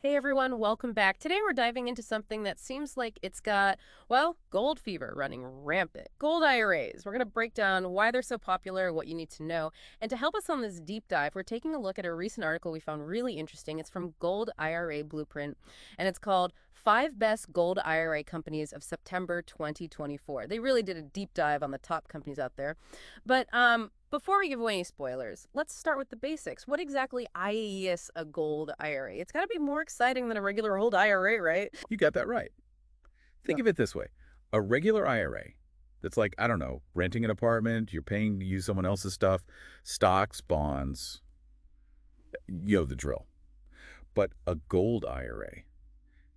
Hey everyone, welcome back. Today we're diving into something that seems like it's got, well, gold fever running rampant. Gold IRAs. We're going to break down why they're so popular, what you need to know. And to help us on this deep dive, we're taking a look at a recent article we found really interesting. It's from Gold IRA Blueprint, and it's called Five Best Gold IRA Companies of September 2024. They really did a deep dive on the top companies out there. But before we give away any spoilers, let's start with the basics. What exactly is a gold IRA? It's got to be more exciting than a regular old IRA, right? You got that right. Think So, of it this way. A regular IRA that's like, I don't know, renting an apartment, you're paying to use someone else's stuff, stocks, bonds, you know the drill. But a gold IRA,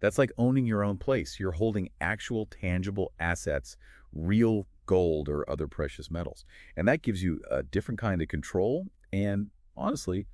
that's like owning your own place. You're holding actual tangible assets, real gold or other precious metals. And that gives you a different kind of control and, honestly,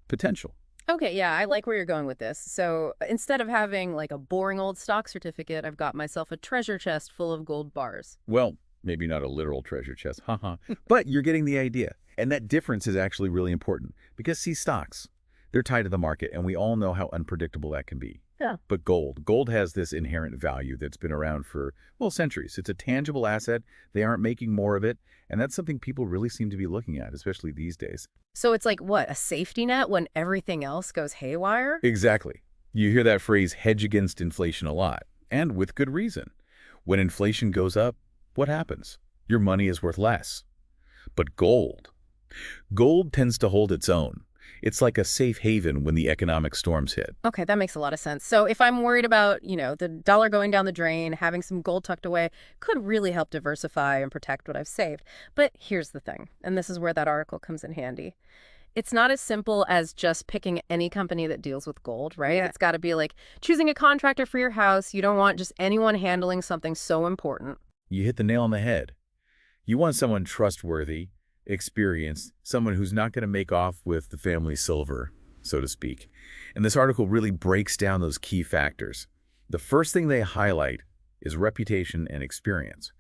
potential. okay, yeah, I like where you're going with this. So instead of having like a boring old stock certificate, I've got myself a treasure chest full of gold bars. Well, maybe not a literal treasure chest, haha, but you're getting the idea. And that difference is actually really important because see stocks, they're tied to the market and we all know how unpredictable that can be. Yeah. But gold has this inherent value that's been around for, well, centuries. It's a tangible asset. They aren't making more of it. And that's something people really seem to be looking at, especially these days. So it's like what, a safety net when everything else goes haywire? Exactly. You hear that phrase hedge against inflation a lot, and with good reason. When inflation goes up, what happens? Your money is worth less. But gold tends to hold its own. It's like a safe haven when the economic storms hit. Okay, that makes a lot of sense. So if I'm worried about, the dollar going down the drain, having some gold tucked away could really help diversify and protect what I've saved. But here's the thing, and this is where that article comes in handy. It's not as simple as just picking any company that deals with gold, right? It's got to be like choosing a contractor for your house. You don't want just anyone handling something so important. You hit the nail on the head. You want someone trustworthy, experienced, someone who's not going to make off with the family silver, so to speak. And this article really breaks down those key factors. The first thing they highlight is reputation and experience.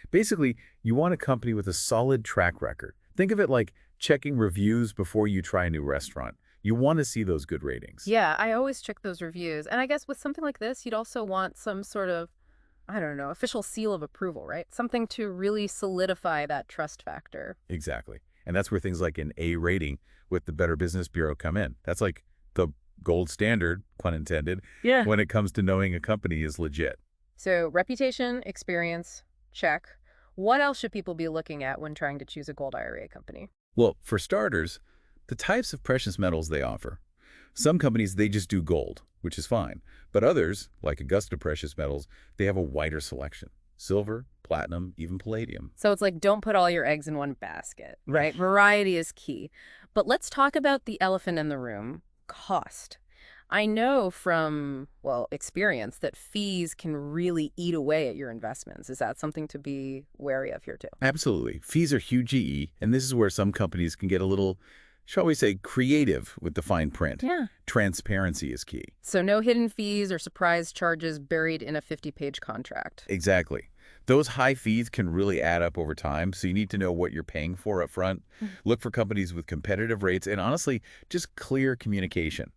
Basically, you want a company with a solid track record. Think of it like checking reviews before you try a new restaurant. You want to see those good ratings. Yeah, I always check those reviews. And I guess with something like this, you'd also want some sort of, I don't know, official seal of approval, right? Something to really solidify that trust factor. Exactly. And that's where things like an A rating with the Better Business Bureau come in. That's like the gold standard, pun intended, Yeah. when it comes to knowing a company is legit. So reputation, experience, check. What else should people be looking at when trying to choose a gold IRA company? Well, for starters, the types of precious metals they offer. Some companies, they just do gold, which is fine. But others, like Augusta Precious Metals, they have a wider selection. Silver, platinum, even palladium. So it's like don't put all your eggs in one basket, right? Variety is key. But let's talk about the elephant in the room, cost. I know from, well, experience that fees can really eat away at your investments. Is that something to be wary of here too? Absolutely. Fees are huge GE, and this is where some companies can get a little, shall we say, creative with the fine print. Yeah. Transparency is key. So no hidden fees or surprise charges buried in a 50-page contract. Exactly. Those high fees can really add up over time, so you need to know what you're paying for up front. Look for companies with competitive rates and, honestly, just clear communication.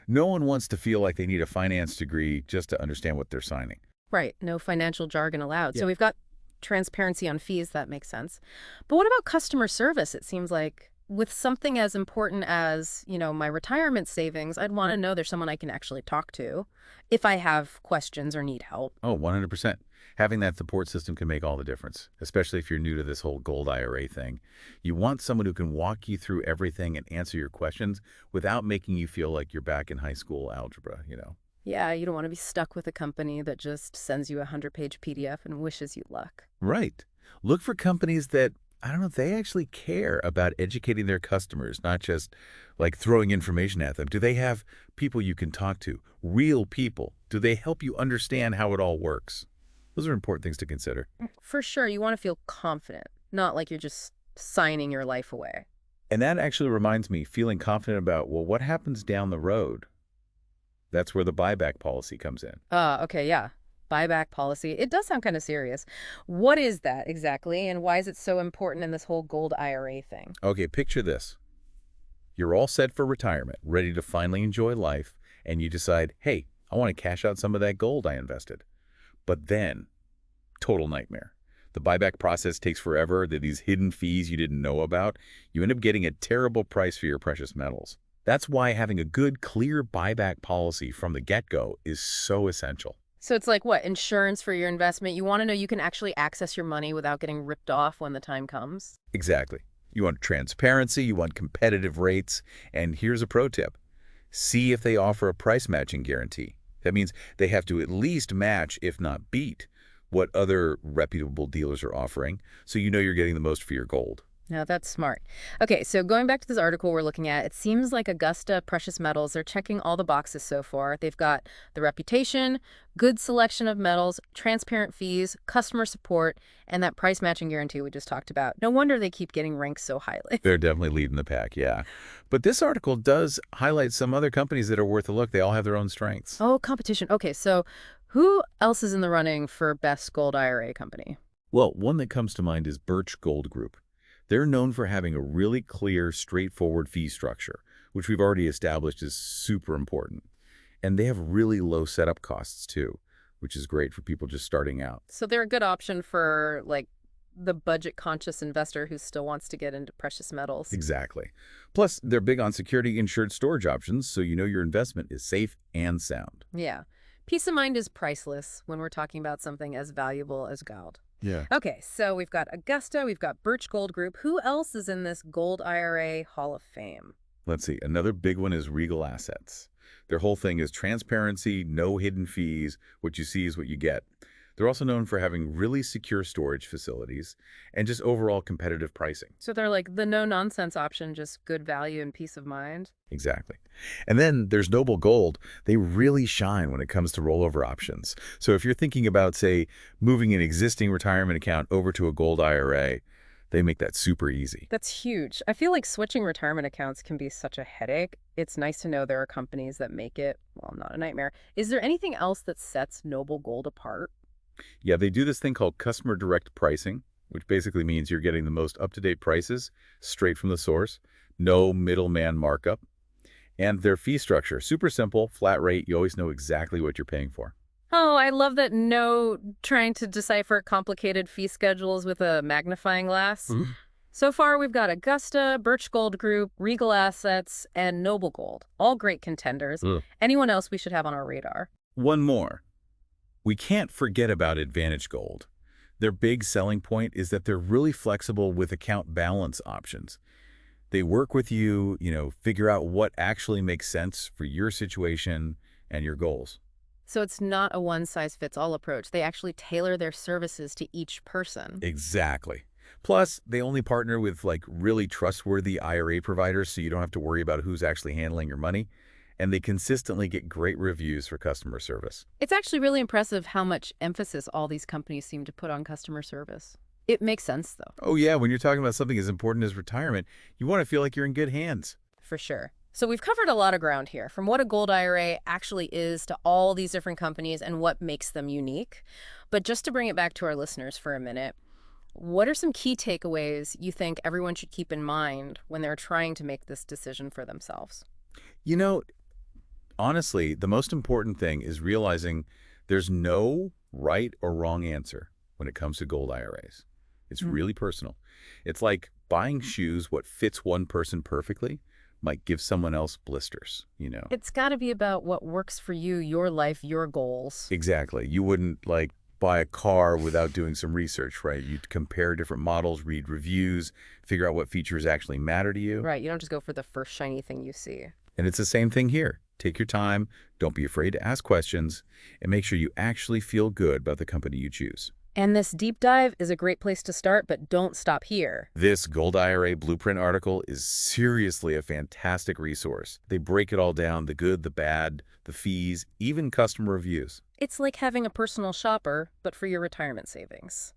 No one wants to feel like they need a finance degree just to understand what they're signing. Right. No financial jargon allowed. Yeah. So we've got transparency on fees. That makes sense. But what about customer service? It seems like with something as important as, my retirement savings, I'd want to know there's someone I can actually talk to if I have questions or need help. Oh, 100%. Having that support system can make all the difference, especially if you're new to this whole gold IRA thing. You want someone who can walk you through everything and answer your questions without making you feel like you're back in high school algebra. Yeah, you don't want to be stuck with a company that just sends you a 100-page PDF and wishes you luck. Right. Look for companies that, I don't know, they actually care about educating their customers, not just like throwing information at them. Do they have people you can talk to? Real people? Do they help you understand how it all works? Those are important things to consider. For sure, you want to feel confident, not like you're just signing your life away. And that actually reminds me, feeling confident about, well, what happens down the road? That's where the buyback policy comes in. Okay, yeah. Buyback policy. It does sound kind of serious. What is that exactly, and why is it so important in this whole gold IRA thing? Okay, picture this. You're all set for retirement, ready to finally enjoy life, and you decide, hey, I want to cash out some of that gold I invested. But then, total nightmare. The buyback process takes forever. There are these hidden fees you didn't know about. You end up getting a terrible price for your precious metals. That's why having a good, clear buyback policy from the get-go is so essential. So it's like what? Insurance for your investment. You want to know you can actually access your money without getting ripped off when the time comes. Exactly. You want transparency, you want competitive rates, and here's a pro tip. See if they offer a price matching guarantee. That means they have to at least match, if not beat, what other reputable dealers are offering, so you know you're getting the most for your gold. Now that's smart. Okay, so going back to this article we're looking at, it seems like Augusta Precious Metals, they're checking all the boxes so far. They've got the reputation, good selection of metals, transparent fees, customer support, and that price matching guarantee we just talked about. No wonder they keep getting ranked so highly. They're definitely leading the pack, yeah. But this article does highlight some other companies that are worth a look. They all have their own strengths. Oh, competition. Okay, so who else is in the running for best gold IRA company? Well, one that comes to mind is Birch Gold Group. They're known for having a really clear, straightforward fee structure, which we've already established is super important. And they have really low setup costs, too, which is great for people just starting out. So they're a good option for like the budget conscious investor who still wants to get into precious metals. Exactly. Plus, they're big on security insured storage options, so you know your investment is safe and sound. Yeah. Peace of mind is priceless when we're talking about something as valuable as gold. Yeah. Okay, so we've got Augusta, we've got Birch Gold Group. Who else is in this Gold IRA Hall of Fame? Let's see. Another big one is Regal Assets. Their whole thing is transparency, no hidden fees. What you see is what you get. They're also known for having really secure storage facilities and just overall competitive pricing. So they're like the no-nonsense option, just good value and peace of mind? Exactly. And then there's Noble Gold. They really shine when it comes to rollover options. So if you're thinking about, say, moving an existing retirement account over to a gold IRA, they make that super easy. That's huge. I feel like switching retirement accounts can be such a headache. It's nice to know there are companies that make it, well, not a nightmare. Is there anything else that sets Noble Gold apart? Yeah, they do this thing called customer direct pricing, which basically means you're getting the most up-to-date prices straight from the source, no middleman markup. And their fee structure, super simple, flat rate. You always know exactly what you're paying for. Oh, I love that no trying to decipher complicated fee schedules with a magnifying glass. Mhm. So far, we've got Augusta, Birch Gold Group, Regal Assets, and Noble Gold. All great contenders. Ugh. Anyone else we should have on our radar? One more. We can't forget about Advantage Gold. Their big selling point is that they're really flexible with account balance options. They work with you, figure out what actually makes sense for your situation and your goals. So it's not a one-size-fits-all approach. They actually tailor their services to each person. Exactly. Plus, they only partner with really trustworthy IRA providers, so you don't have to worry about who's actually handling your money. And they consistently get great reviews for customer service. It's actually really impressive how much emphasis all these companies seem to put on customer service. It makes sense, though. Oh yeah, when you're talking about something as important as retirement, you want to feel like you're in good hands. For sure. So we've covered a lot of ground here, from what a gold IRA actually is to all these different companies and what makes them unique. But just to bring it back to our listeners for a minute, what are some key takeaways you think everyone should keep in mind when they're trying to make this decision for themselves? You know, honestly, the most important thing is realizing there's no right or wrong answer when it comes to gold IRAs. It's really personal. It's like buying shoes. What fits one person perfectly might give someone else blisters. It's got to be about what works for you, your life, your goals. Exactly. You wouldn't buy a car without doing some research, right? You'd compare different models, read reviews, figure out what features actually matter to you. Right. You don't just go for the first shiny thing you see. And it's the same thing here. Take your time, don't be afraid to ask questions, and make sure you actually feel good about the company you choose. And this deep dive is a great place to start, but don't stop here. This Gold IRA Blueprint article is seriously a fantastic resource. They break it all down, the good, the bad, the fees, even customer reviews. It's like having a personal shopper, but for your retirement savings.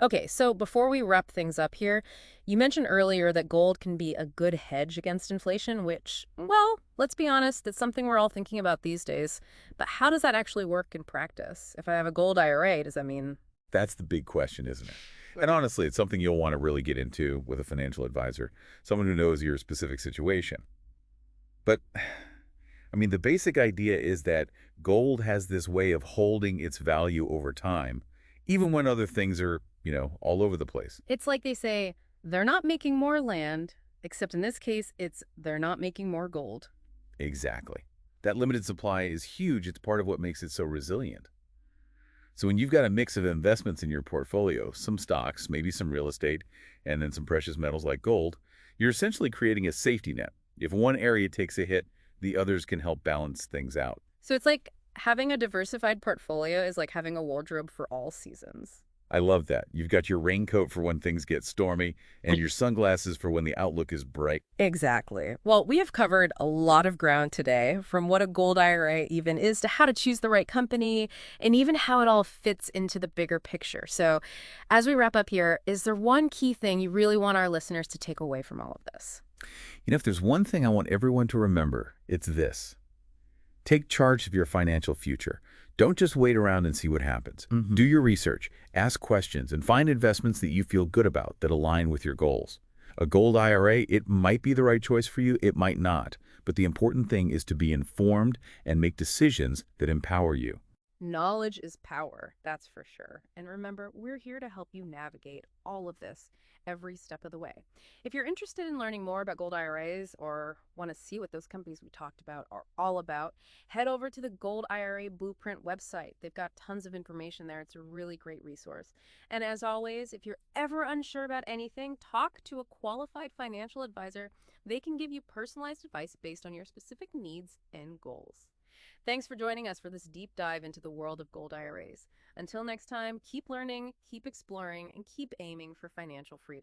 Okay, so before we wrap things up here, you mentioned earlier that gold can be a good hedge against inflation, which, well, let's be honest, it's something we're all thinking about these days. But how does that actually work in practice? If I have a gold IRA, does that mean... That's the big question, isn't it? And honestly, it's something you'll want to really get into with a financial advisor, someone who knows your specific situation. But I mean, the basic idea is that gold has this way of holding its value over time, even when other things are, all over the place. It's like they say, they're not making more land, except in this case, it's they're not making more gold. Exactly. That limited supply is huge. It's part of what makes it so resilient. So when you've got a mix of investments in your portfolio, some stocks, maybe some real estate, and then some precious metals like gold, you're essentially creating a safety net. If one area takes a hit, the others can help balance things out. So it's like having a diversified portfolio is like having a wardrobe for all seasons. I love that. You've got your raincoat for when things get stormy and your sunglasses for when the outlook is bright. Exactly. Well, we have covered a lot of ground today, from what a gold IRA even is to how to choose the right company and even how it all fits into the bigger picture. So, as we wrap up here, is there one key thing you really want our listeners to take away from all of this? If there's one thing I want everyone to remember, it's this. Take charge of your financial future. Don't just wait around and see what happens. Do your research, ask questions, and find investments that you feel good about that align with your goals. A gold IRA, it might be the right choice for you, it might not. But the important thing is to be informed and make decisions that empower you. Knowledge is power, that's for sure. And remember, we're here to help you navigate all of this every step of the way. If you're interested in learning more about gold IRAs or want to see what those companies we talked about are all about, head over to the Gold IRA Blueprint website. They've got tons of information there. It's a really great resource. And as always, if you're ever unsure about anything, talk to a qualified financial advisor. They can give you personalized advice based on your specific needs and goals. Thanks for joining us for this deep dive into the world of gold IRAs. Until next time, keep learning, keep exploring, and keep aiming for financial freedom.